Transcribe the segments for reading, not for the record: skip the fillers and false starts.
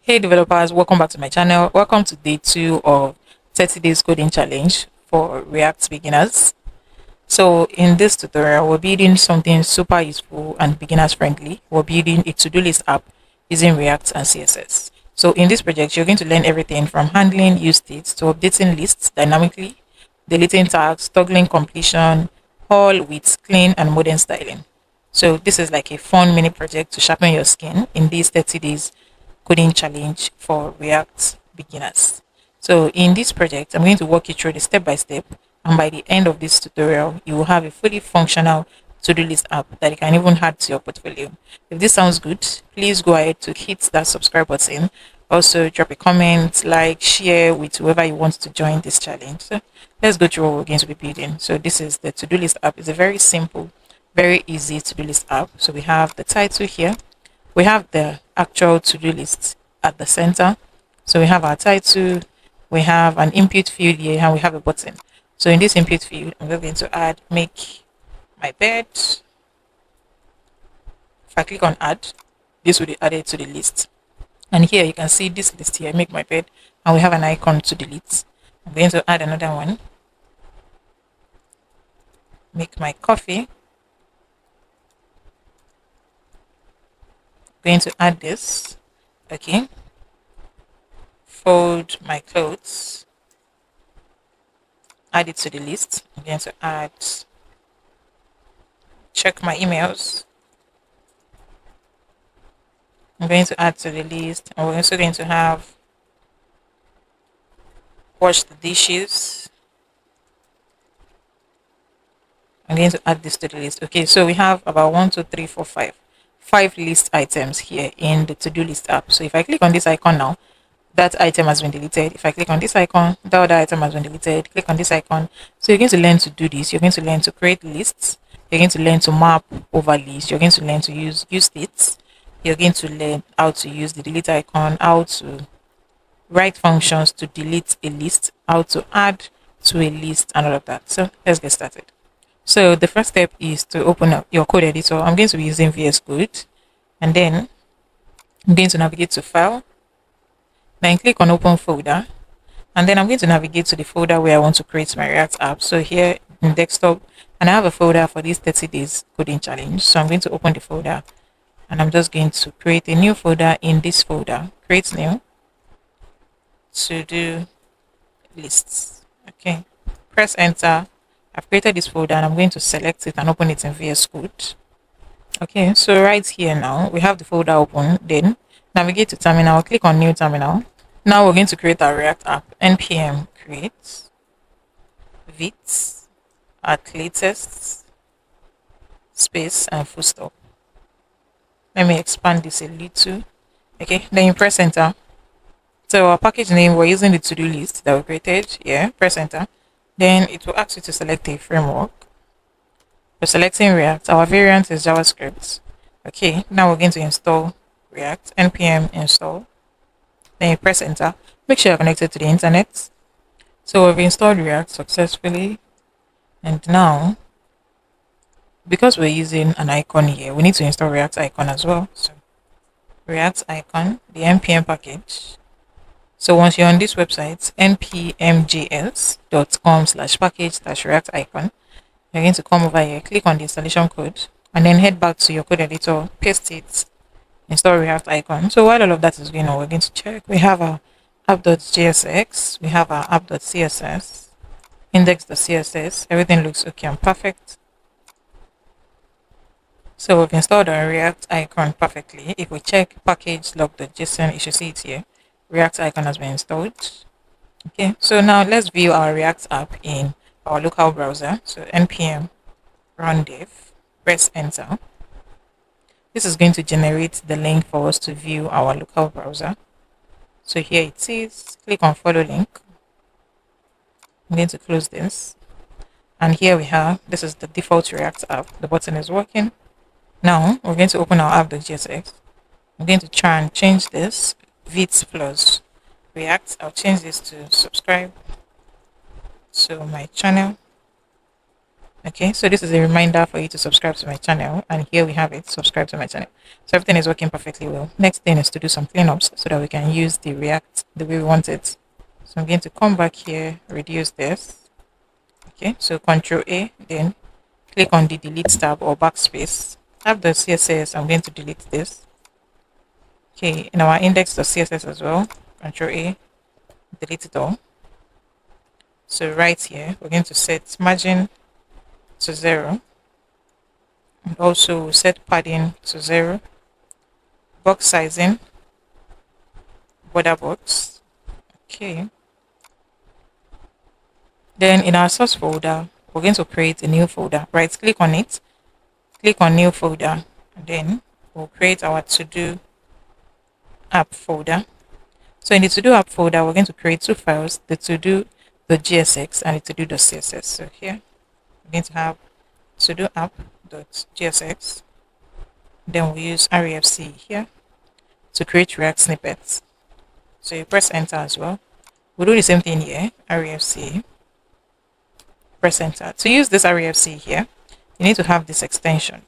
Hey developers, welcome back to my channel. Welcome to day 2 of 30 days coding challenge for React beginners. So in this tutorial, we're building something super useful and beginners friendly. We're building a to-do list app using React and CSS. So in this project, you're going to learn everything from handling use states to updating lists dynamically, deleting tags, toggling completion, all with clean and modern styling. So this is like a fun mini project to sharpen your skin in these 30 days coding challenge for React beginners. So in this project, I'm going to walk you through the step by step, and by the end of this tutorial, you will have a fully functional to-do list app that you can even add to your portfolio. If this sounds good, please go ahead to hit that subscribe button. Also, drop a comment, like, share with whoever you want to join this challenge. So let's go through what we're going to be building. So this is the to-do list app. It's a very simple, very easy to-do list app. So we have the title here. We have the actual to-do list at the center. So we have our title, we have an input field here, and we have a button. So in this input field, I'm going to add make my bed. If I click on add, this will be added to the list. And here you can see this list here, make my bed, and we have an icon to delete. I'm going to add another one, make my coffee. I'm going to add this, okay. Fold my clothes, add it to the list. I'm going to add check my emails. I'm going to add to the list, and we're also going to have wash the dishes. I'm going to add this to the list. Okay, so we have about 1, 2, 3, 4, 5 list items here in the to-do list app. So if I click on this icon now, that item has been deleted. If I click on this icon, the other item has been deleted. Click on this icon. So you're going to learn to do this. You're going to learn to create lists. You're going to learn to map over lists. You're going to learn to use states. You're going to learn how to use the delete icon, how to write functions to delete a list, how to add to a list, and all of that. So let's get started. So the first step is to open up your code editor. I'm going to be using VS Code, and then I'm going to navigate to File, then click on Open Folder, and then I'm going to navigate to the folder where I want to create my React app. So here in desktop, and I have a folder for this 30 days coding challenge. So I'm going to open the folder, and I'm just going to create a new folder in this folder. Create new, to do lists. Okay, press enter. I've created this folder, and I'm going to select it and open it in VS Code. Okay, so right here now we have the folder open. Then navigate to terminal, click on new terminal. Now we're going to create our React app. npm create vit at latest space and full stop. Let me expand this a little. Okay, then you press enter. So our package name, we're using the to-do list that we created. Yeah, press enter. Then it will ask you to select a framework. We're selecting React. Our variant is JavaScript. Okay, now we're going to install React. npm install. Then you press enter. Make sure you're connected to the internet. So we've installed React successfully. And now, because we're using an icon here, we need to install React icon as well. So React icon, the npm package. So once you're on this website, npmjs.com/package/react icon, you're going to come over here, click on the installation code, and then head back to your code editor, paste it, install React icon. So while all of that is going on, we're going to check. We have our app.jsx, we have our app.css, index.css. Everything looks okay and perfect. So we've installed our React icon perfectly. If we check package log.json, you should see it here. React icon has been installed. Okay, so now let's view our React app in our local browser. So npm run dev, press enter. This is going to generate the link for us to view our local browser. So here it is. Click on follow link. I'm going to close this. And here we have, this is the default React app. The button is working. Now we're going to open our app.jsx. I'm going to try and change this vit plus React. I'll change this to subscribe to my channel. Okay, so this is a reminder for you to subscribe to my channel, and here we have it, subscribe to my channel. So everything is working perfectly well. Next thing is to do some cleanups so that we can use the React the way we want it. So I'm going to come back here, reduce this. Okay, so Control A, then click on the delete tab or backspace. I have the CSS, I'm going to delete this. Okay, in our index.css as well, Control A, delete it all. So right here, we're going to set margin to 0, and also set padding to 0, box sizing, border box. Okay, then in our source folder, we're going to create a new folder. Right click on it, click on new folder, and then we'll create our to-do app folder. So in the to-do app folder, we're going to create two files, the to-do.gsx and the to-do.css. So here we're going to have to-do app.gsx. Then we use refc here to create React snippets. So you press enter as well. We'll do the same thing here, refc, press enter. To use this refc here, you need to have this extension,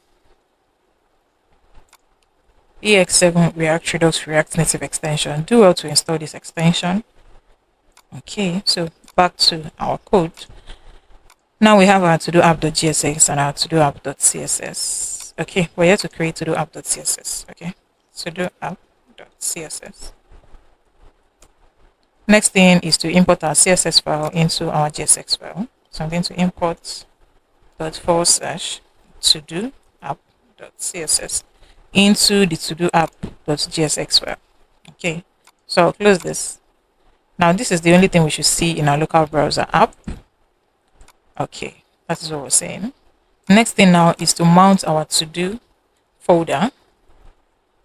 EX7 React Redux React Native extension. Do well to install this extension. Okay, so back to our code. Now we have our to-do app.gsx and our to-do app.css. Okay, we're here to create to-do app.css. Okay, to-do app.css. Next thing is to import our CSS file into our JSX file. So I'm going to import /to-do app.css into the to-do app.gsx file. Okay, so I'll close this. Now this is the only thing we should see in our local browser app. Okay, that is what we're saying. Next thing now is to mount our to-do folder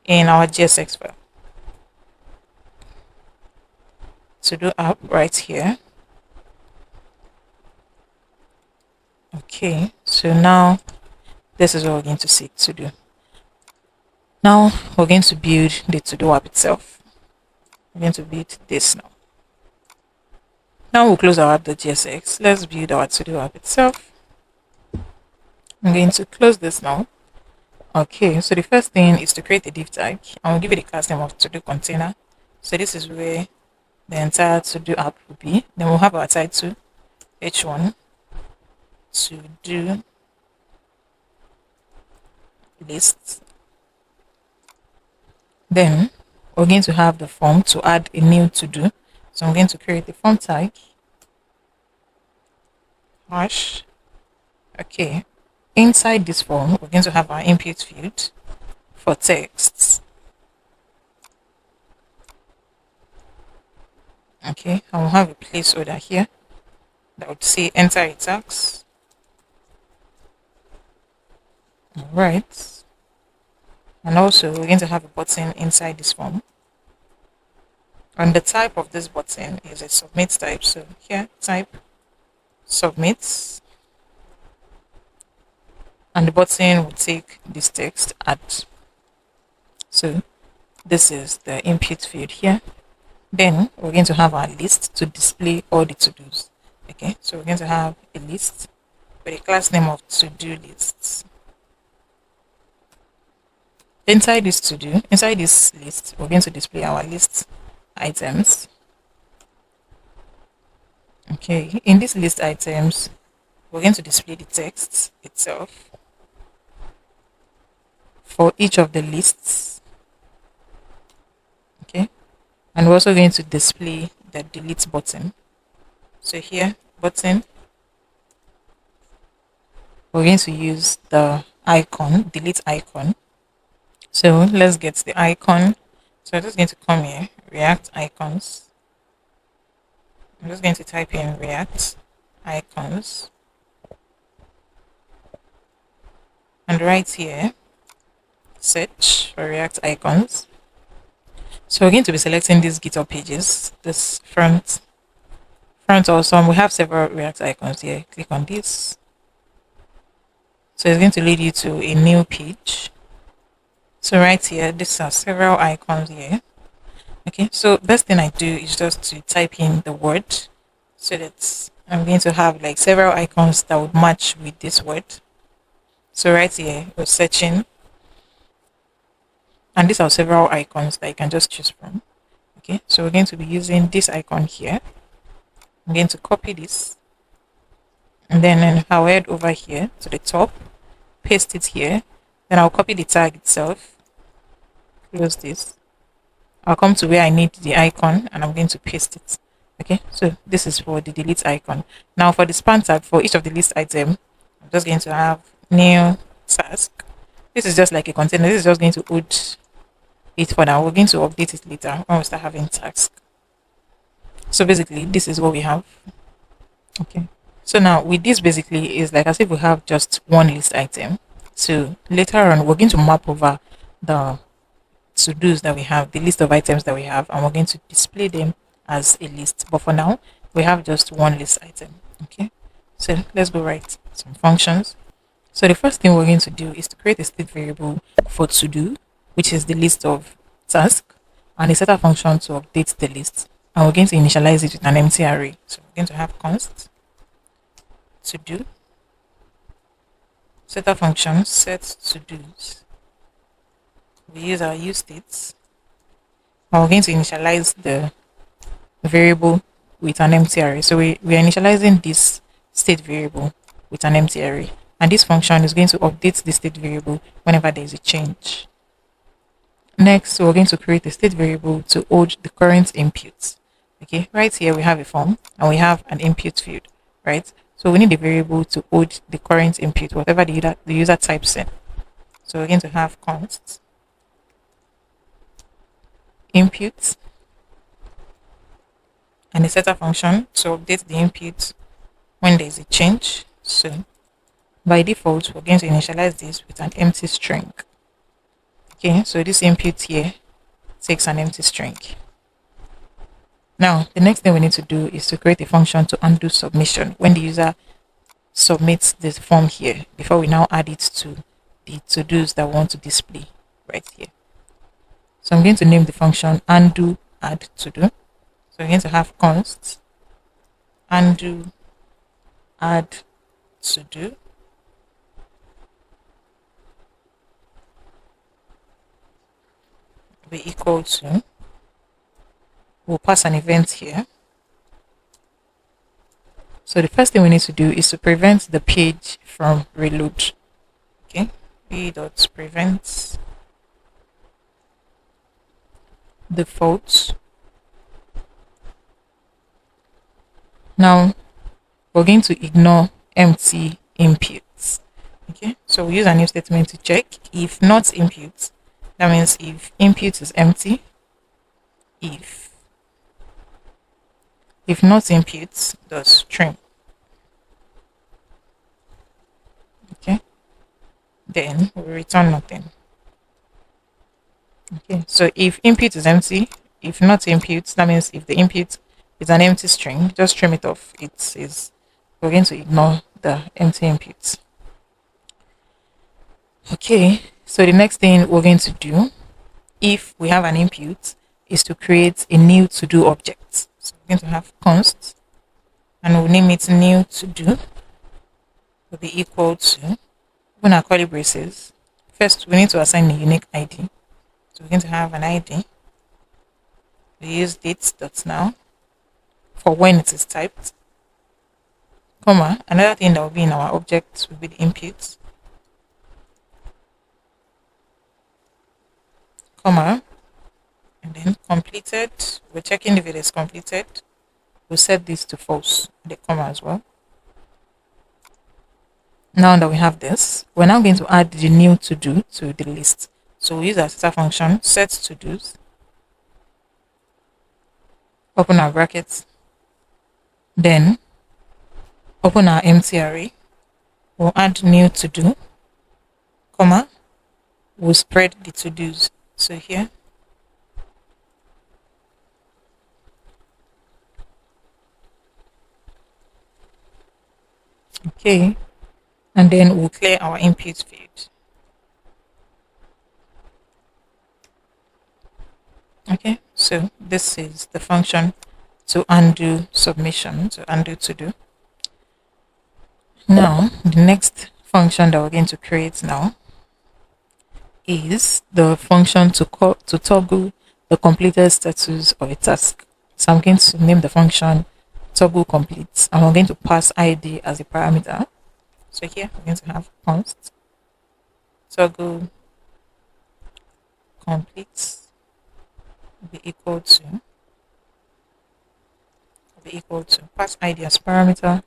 in our JSX file. To-do app right here. Okay, so now this is what we're going to seek to do. Now we're going to build the to-do app itself. We're going to build this now. Now we'll close our app.gsx. Let's build our to-do app itself. I'm going to close this now. Okay, so the first thing is to create a div tag. I'll give it the class name of to-do container. So this is where the entire to-do app will be. Then we'll have our title h1 to-do list. Then we're going to have the form to add a new to-do. So I'm going to create the form tag hash. Okay, inside this form we're going to have our input field for texts. Okay, I will have a placeholder here that would say enter a tax. All right, and also we're going to have a button inside this form, and the type of this button is a submit type. So here type submit, and the button will take this text add. So this is the input field here. Then we're going to have our list to display all the to-dos. Okay, so we're going to have a list with a class name of to-do lists. Inside this list, we're going to display our list items. Okay, in this list items, we're going to display the text itself for each of the lists. Okay, and we're also going to display the delete button. So here, button, we're going to use the icon, delete icon. So let's get the icon. So I'm just going to come here, React icons. I'm just going to type in React icons. And right here, search for React icons. So we're going to be selecting these GitHub pages, this front awesome. We have several React icons here. Click on this. So it's going to lead you to a new page. So right here, these are several icons here. Okay, so best thing I do is just to type in the word so that I'm going to have like several icons that would match with this word. So right here, we're searching, and these are several icons that you can just choose from. Okay, so we're going to be using this icon here. I'm going to copy this, and then I'll head over here to the top, paste it here. Then I'll copy the tag itself, close this. I'll come to where I need the icon, and I'm going to paste it. Okay, so this is for the delete icon. Now for the span tag for each of the list item, I'm just going to have new task. This is just like a container. This is just going to hold it for now. We're going to update it later when we start having task. So basically, this is what we have. Okay. So now with this basically is like as if we have just one list item. So later on, we're going to map over the to-dos that we have, the list of items that we have, and we're going to display them as a list. But for now, we have just one list item. Okay. So let's go write some functions. So the first thing we're going to do is to create a state variable for to-do, which is the list of tasks, and a setter function to update the list. And we're going to initialize it with an empty array. So we're going to have const to do setter function set to do's. We use our use states. And we're going to initialize the variable with an empty array. So we are initializing this state variable with an empty array. And this function is going to update the state variable whenever there is a change. Next, we're going to create a state variable to hold the current inputs. Okay, right here we have a form and we have an input field, right? So we need a variable to hold the current input, whatever the user types in. So we're going to have const input and a setter function to update the input when there is a change. So by default, we're going to initialize this with an empty string. Okay, so this input here takes an empty string. Now, the next thing we need to do is to create a function to undo submission when the user submits the form here before we now add it to the to-dos that we want to display right here. So I'm going to name the function undo add to do. So we're going to have const undo add to do be equal to, we'll pass an event here. So the first thing we need to do is to prevent the page from reload. Okay, p.prevent default. Now we're going to ignore empty inputs. Okay, so we use a new statement to check if not inputs. That means if input is empty, if not inputs, does string. Okay, then we return nothing. Okay, so if input is empty, if not inputs, that means if the input is an empty string, just trim it off. We're going to ignore the empty inputs. Okay, so the next thing we're going to do, if we have an input, is to create a new to-do object. So we're going to have const, and we'll name it new to-do, will be equal to, open our curly braces. First, we need to assign a unique ID. So we're going to have an ID. We use dates.now for when it is typed, comma, another thing that will be in our object will be the input, comma, and then completed. We're checking if it is completed. We'll set this to false, the comma as well. Now that we have this, we're now going to add the new to do to the list. So we use our setter function set to do's, open our brackets, then open our empty array. We'll add new to do, comma, we'll spread the to do's. So here, okay, and then we'll clear our input field. Okay, so this is the function to undo submission, to undo to do. Now, the next function that we're going to create now is the function to toggle the completed status of a task. So I'm going to name the function toggle complete, and we're going to pass ID as a parameter. So here we're going to have const toggle complete be equal to pass ID as parameter.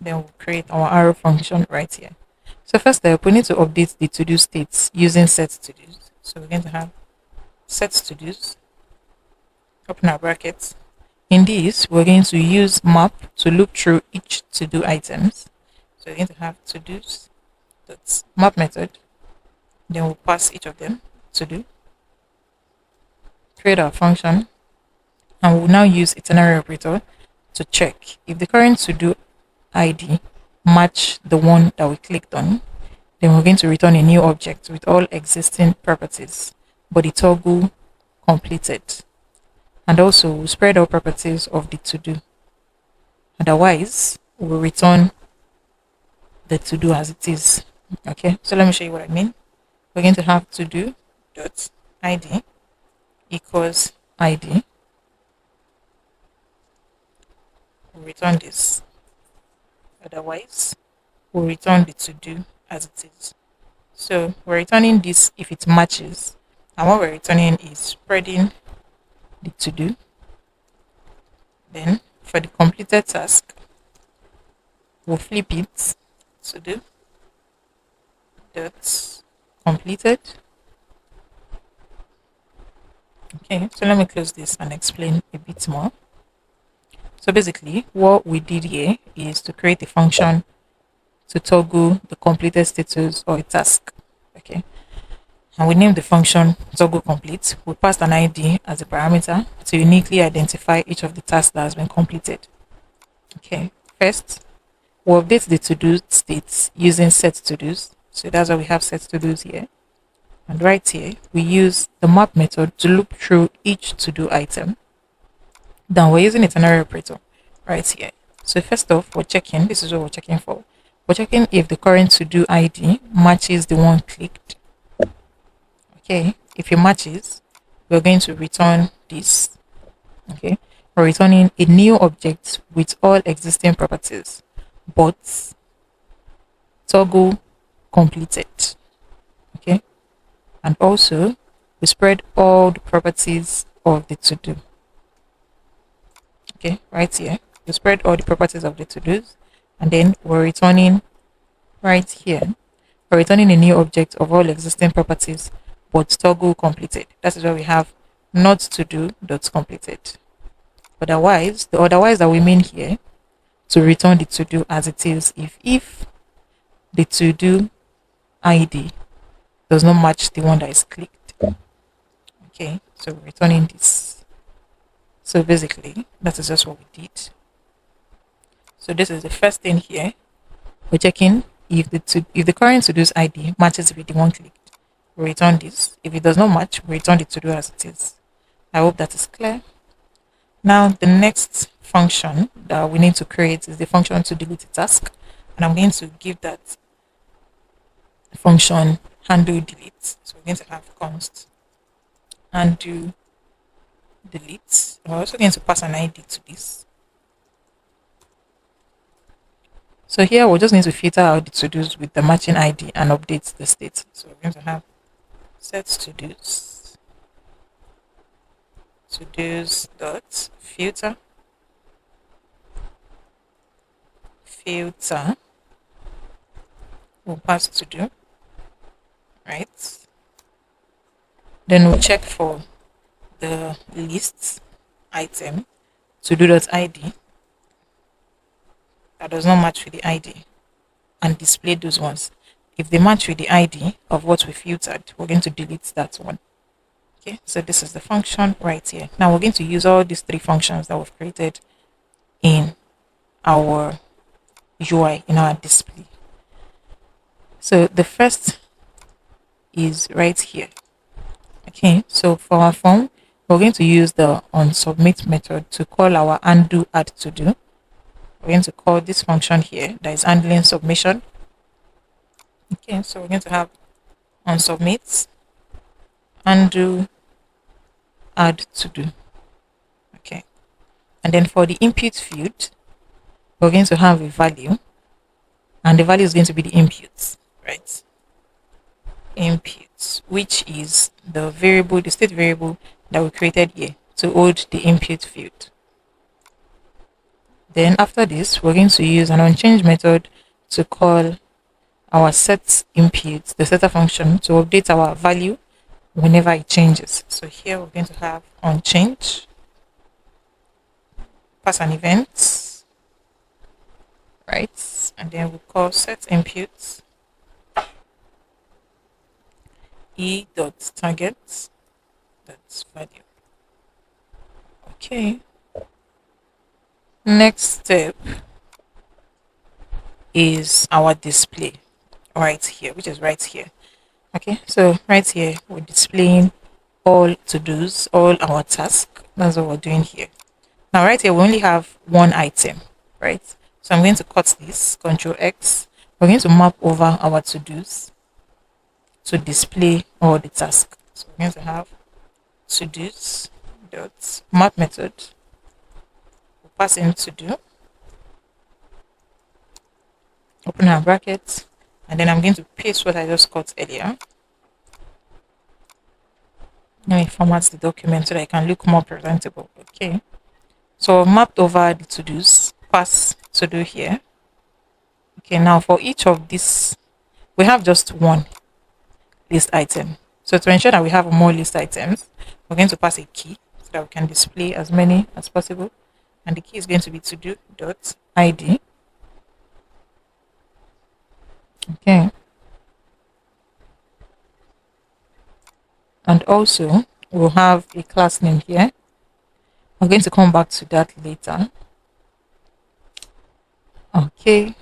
Then we'll create our arrow function right here. So first step, we need to update the to-do states using set to-dos. So we're going to have set to-dos, open our brackets. In this, we're going to use map to look through each to-do items. So we're going to have to-dos dot map method. Then we'll pass each of them to do. Create our function, and we'll now use a ternary operator to check if the current to-do ID match the one that we clicked on. Then we're going to return a new object with all existing properties, but the toggle completed. And also we'll spread out properties of the to-do. Otherwise, we'll return the to-do as it is. Okay, so let me show you what I mean. We're going to have to-do dot ID equals ID. We'll return this. Otherwise, we'll return the to-do as it is. So we're returning this if it matches, and what we're returning is spreading the to-do. Then for the completed task, we'll flip it to do dot completed. Okay, so let me close this and explain a bit more. So basically, what we did here is to create a function to toggle the completed status of a task. Okay, and we named the function toggle complete. We passed an ID as a parameter to uniquely identify each of the tasks that has been completed. Okay, first we'll update the to-do states using set to-dos. So that's why we have set to-dos here. And right here, we use the map method to loop through each to-do item. Then we're using a ternary operator right here. So first off, we're checking, this is what we're checking for. We're checking if the current to-do ID matches the one clicked. Okay, if it matches, we're going to return this. Okay, we're returning a new object with all existing properties, but toggle completed. Okay, and also we spread all the properties of the to-do. Okay, right here, we spread all the properties of the to-dos, and then we're returning right here. We're returning a new object of all existing properties, but toggle completed. That is why we have not to do dot completed. Otherwise, the otherwise that we mean here to return the to do as it is if the to do ID does not match the one that is clicked. Okay, so we're returning this. So basically, that is just what we did. So this is the first thing here. We're checking if the current to do's ID matches with the one clicked. We return this. If it does not match, we return the to do as it is. I hope that is clear. Now the next function that we need to create is the function to delete a task, and I'm going to give that function handle delete. So we're going to have const handle delete. We're also going to pass an ID to this. So here we'll just need to filter out the to-dos with the matching ID and update the state. So we're going to have set to-dos dot filter we'll pass to do, right? Then we'll check for the list item to do.id that does not match with the ID and display those ones. If they match with the ID of what we filtered, we're going to delete that one. Okay, so this is the function right here. Now we're going to use all these three functions that we've created in our UI, in our display. So the first is right here. Okay, so for our form, we're going to use the onSubmit method to call our undo add to do. we're going to call this function here that is handling submission. Okay, so we're going to have on submit, undo, add to do. Okay, and then for the input field, we're going to have a value, and the value is going to be the input, right? Input, which is the variable, the state variable that we created here to hold the input field. Then after this, we're going to use an onChange method to call our set input, the setter function, to update our value whenever it changes. So here we're going to have onChange, pass an event, right? And then we'll call set input e.target, that's value. Okay. Next step is our display right here, which is right here. Okay, so right here we're displaying all to-dos, all our tasks. That's what we're doing here. Now right here we only have one item, right? So I'm going to cut this, Control X. We're going to map over our to-dos to display all the tasks. So we're going to have to-dos dot map method. We'll pass in to do, open our brackets, and then I'm going to paste what I just cut earlier. Let me format the document so that I can look more presentable. Okay, so I've mapped over the to-dos, pass to do here. Okay, now for each of these, we have just one list item. So to ensure that we have more list items, we're going to pass a key so that we can display as many as possible. And the key is going to be to-do.id. Okay. And also, we'll have a class name here. I'm going to come back to that later. Okay.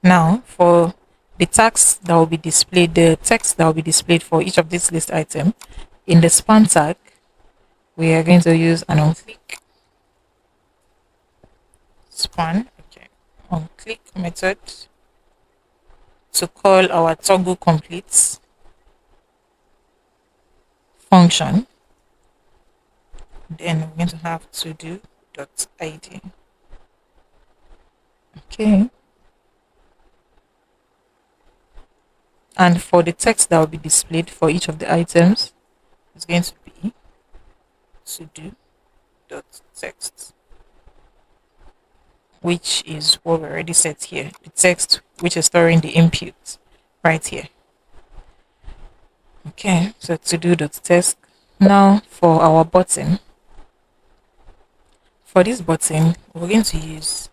Now, for the text that will be displayed, the text that will be displayed for each of these list items, in the span tag, we are going to use an onClick span, okay, onClick method to call our toggle complete function. Then we're going to have to do.id. Okay. And for the text that will be displayed for each of the items, it's going to be to do.text, which is what we already set here. The text which is storing the input right here. Okay, so to do.text. Now for our button. For this button, we're going to use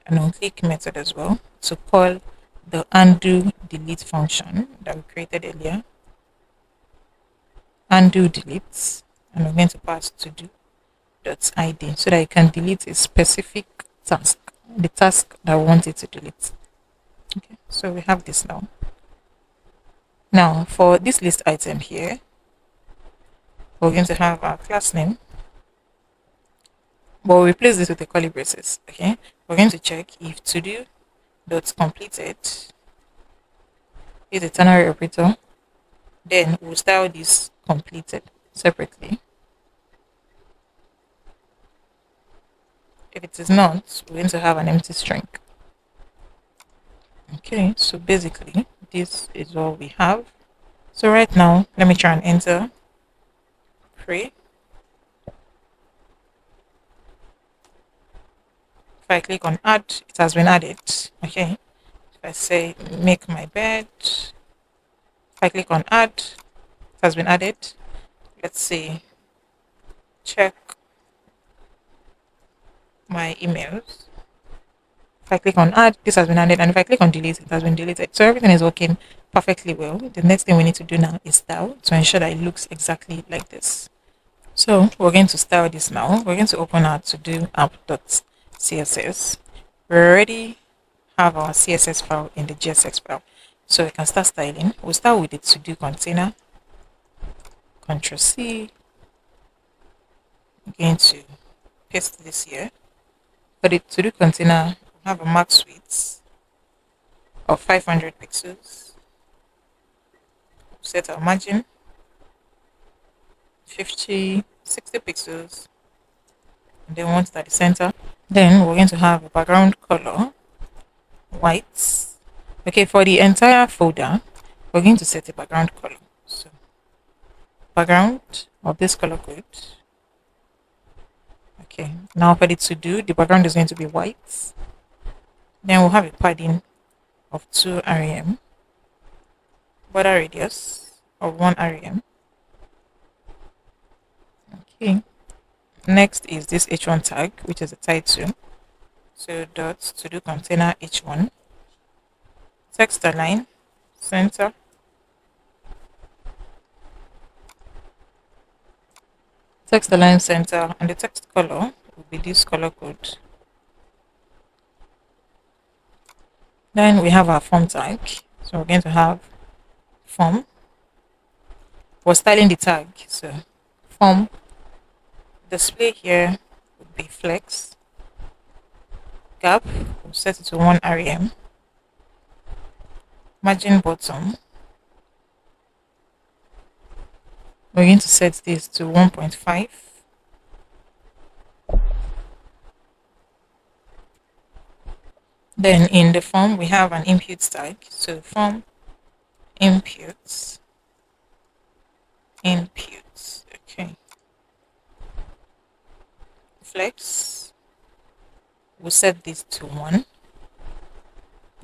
an onClick method as well to call the undo delete function that we created earlier. Undo delete, and we're going to pass to do.id so that you can delete a specific task, the task that we want it to delete. Okay, so we have this now. Now for this list item here, we're going to have our class name, but we'll replace this with a curly braces. Okay, we're going to check if to do dot completed is a ternary operator, then we'll style this completed separately. If it is not, we're going to have an empty string. Okay, so basically this is all we have. So right now, let me try and enter pray. If I click on add, it has been added. Okay, if I say make my bed, if I click on add, it has been added. Let's see, check my emails. If I click on add, this has been added, and if I click on delete, it has been deleted. So everything is working perfectly well. The next thing we need to do now is style to ensure that it looks exactly like this. So we're going to style this now. We're going to open our to-do app.css. We already have our CSS file in the GSX file, so we can start styling. We'll start with the to-do container. Ctrl C. I'm going to paste this here. For the to-do container, have a max width of 500 pixels. Set our margin 50, 60 pixels, and then want it at the center. Then we're going to have a background color white. Okay, for the entire folder, we're going to set a background color. So background of this color code. Okay, now for the to do, the background is going to be white. Then we'll have a padding of 2 rem, border radius of 1 rem. Okay, next is this h1 tag, which is a title. So dot to do container h1, text align, center, text align center, and the text color will be this color code. Then we have our form tag. So we're going to have form. We're styling the tag. So form display here would be flex. Gap, we'll set it to 1 rem. Margin bottom, we're going to set this to 1.5. Then in the form, we have an input tag. So form inputs, okay. Flex, we'll set this to 1.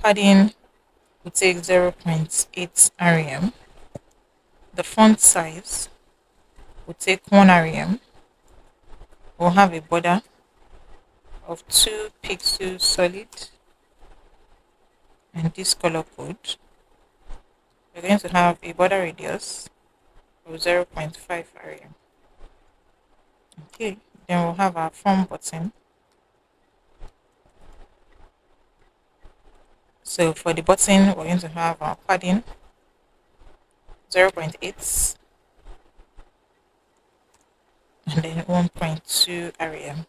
Padding, we'll take 0.8 rem. The font size, we'll take 1 rem. We'll have a border of 2 pixels solid, and this color code. We're going to have a border radius of 0.5 rem. Okay, then we'll have our form button. So for the button, we're going to have our padding 0.8 and then 1.2 rem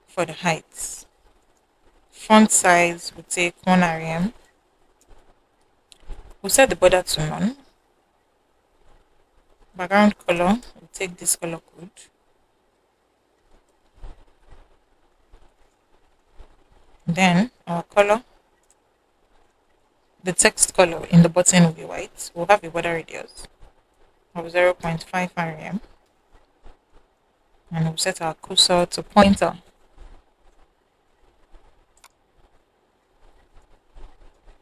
for the height. Font size will take 1 rem. We'll set the border to none. Background color, we'll take this color code. Then our color, the text color in the button will be white. We'll have a border radius of 0.5 rem. And we'll set our cursor to pointer.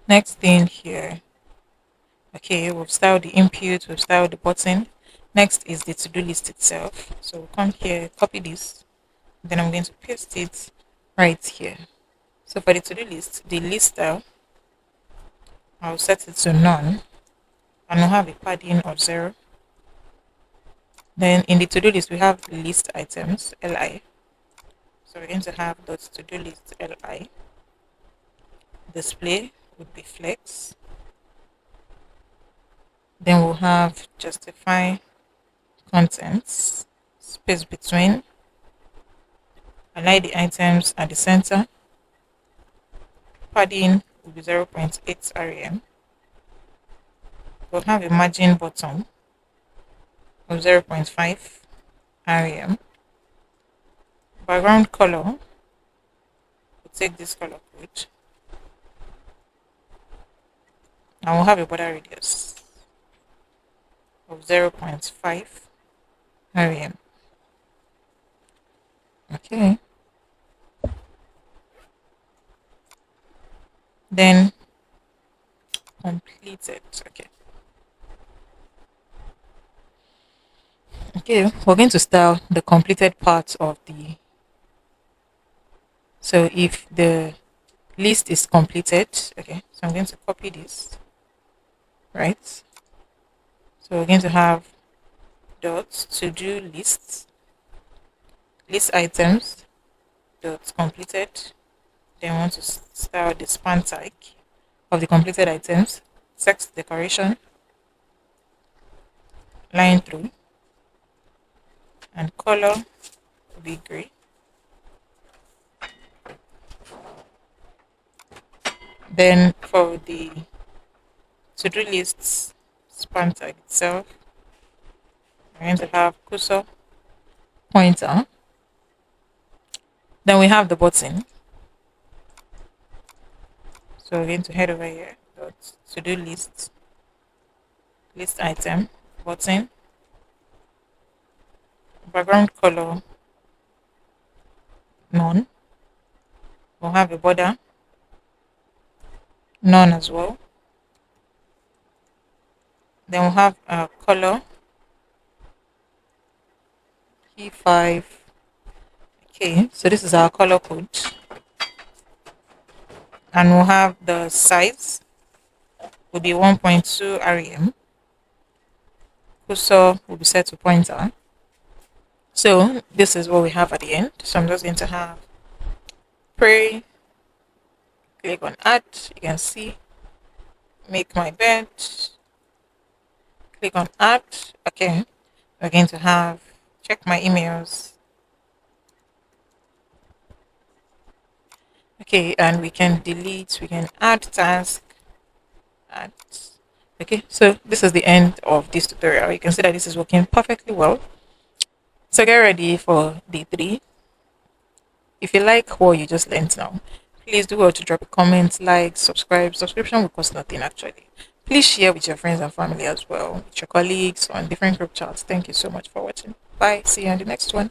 Next thing here, okay, we've styled the input, we've styled the button. Next is the to-do list itself. So we'll come here, copy this, then I'm going to paste it right here. So for the to-do list, the list style, I'll set it to none, and we'll have a padding of 0. Then in the to-do list, we have list items, li. So we're going to have dot to-do list li. Display would be flex. Then we'll have justify contents, space between, align the items at the center. Padding will be 0.8 rem. We'll have a margin bottom of 0.5 rem. Background color, we'll take this color code, and we'll have a border radius of 0.5 rem. Okay. Then completed. Okay, we're going to style the completed part of the. So if the list is completed, okay, so I'm going to copy this, right? So we're going to have dot to do list items dot completed. Then we want to style the span tag of the completed items, text decoration, line through, and color will be gray. Then for the to-do lists span tag itself, we're going to have cursor, pointer. Then we have the button. So we're going to head over here. Dot to-do list item, button, background color, none. We'll have a border, none as well. Then we'll have a color, P5. Okay, so this is our color code. And we'll have the size, will be 1.2 rem. Cursor will be set to pointer. So this is what we have at the end. So I'm just going to have pray, click on add, you can see, make my bed, click on add. Okay, we're going to have check my emails. Okay, and we can delete, we can add task, add. Okay, so this is the end of this tutorial. You can see that this is working perfectly well. So get ready for day 3. If you like what you just learned now, please do well to drop a comment, like, subscribe. Subscription will cost nothing actually. Please share with your friends and family as well, with your colleagues on different group chats. Thank you so much for watching. Bye. See you on the next one.